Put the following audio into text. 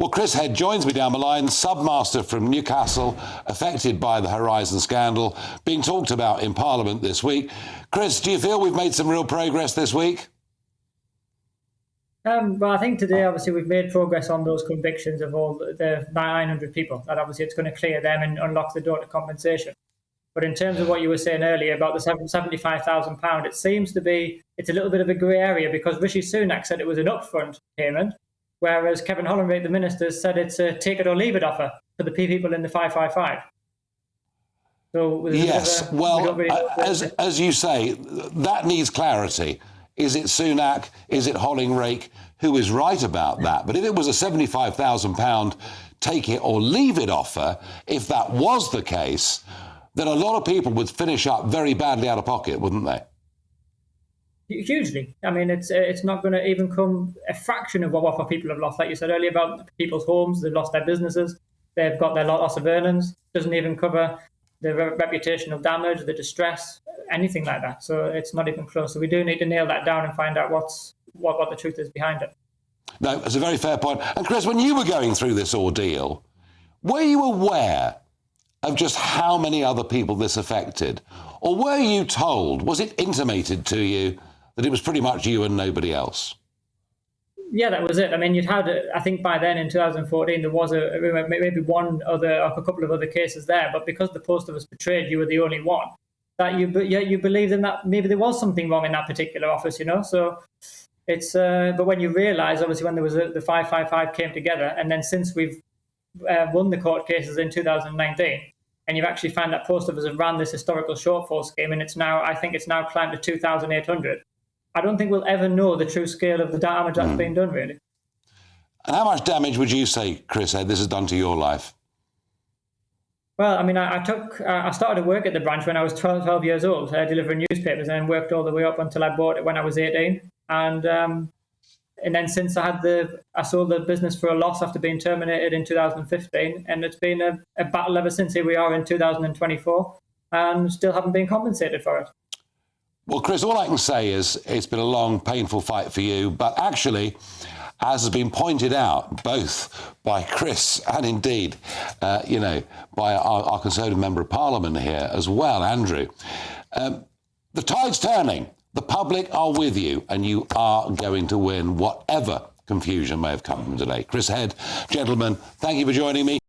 Well, Chris Head joins me down the line, submaster from Newcastle, affected by the Horizon scandal, being talked about in Parliament this week. Chris, do you feel we've made some real progress this week? Well, I think today, obviously, we've made progress on those convictions of all the 900 people. That obviously it's going to clear them and unlock the door to compensation. But in terms of what you were saying earlier about the £75,000, it seems to be, it's a little bit of a grey area because Rishi Sunak said it was an upfront payment, whereas Kevin Hollandrake, the minister, said it's a take it or leave it offer for the people in the 555. So yes, as you say, that needs clarity. Is it Sunak? Is it Hollandrake? Who is right about that? But if it was a £75,000 take it or leave it offer, if that was the case, then a lot of people would finish up very badly out of pocket, wouldn't they? Hugely. I mean, it's not going to even come a fraction of what people have lost. Like you said earlier about people's homes, they've lost their businesses, they've got their loss of earnings. Doesn't even cover the reputational damage, the distress, anything like that. So it's not even close. So we do need to nail that down and find out what the truth is behind it. No, that's a very fair point. And Chris, when you were going through this ordeal, were you aware of just how many other people this affected? Or were you told, was it intimated to you that it was pretty much you and nobody else? Yeah, that was it. I mean, you'd had, I think by then in 2014, there was maybe one other, or a couple of other cases there, but because the Post Office betrayed, you were the only one. That you believed in that maybe there was something wrong in that particular office, you know? So it's, but when you realise, obviously, when there was the 555 came together, and then since we've won the court cases in 2019, and you've actually found that Post Office have ran this historical shortfall scheme, and I think it's now climbed to 2,800. I don't think we'll ever know the true scale of the damage that's been done, really. And how much damage would you say, Chris, this has done to your life? Well, I mean, I started to work at the branch when I was 12 years old, delivering newspapers, and worked all the way up until I bought it when I was 18. And then since I sold the business for a loss after being terminated in 2015, and it's been a battle ever since. Here we are in 2024, and still haven't been compensated for it. Well, Chris, all I can say is it's been a long, painful fight for you, but actually, as has been pointed out, both by Chris and indeed, by our Conservative Member of Parliament here as well, Andrew, the tide's turning. The public are with you, and you are going to win whatever confusion may have come from today. Chris Head, gentlemen, thank you for joining me.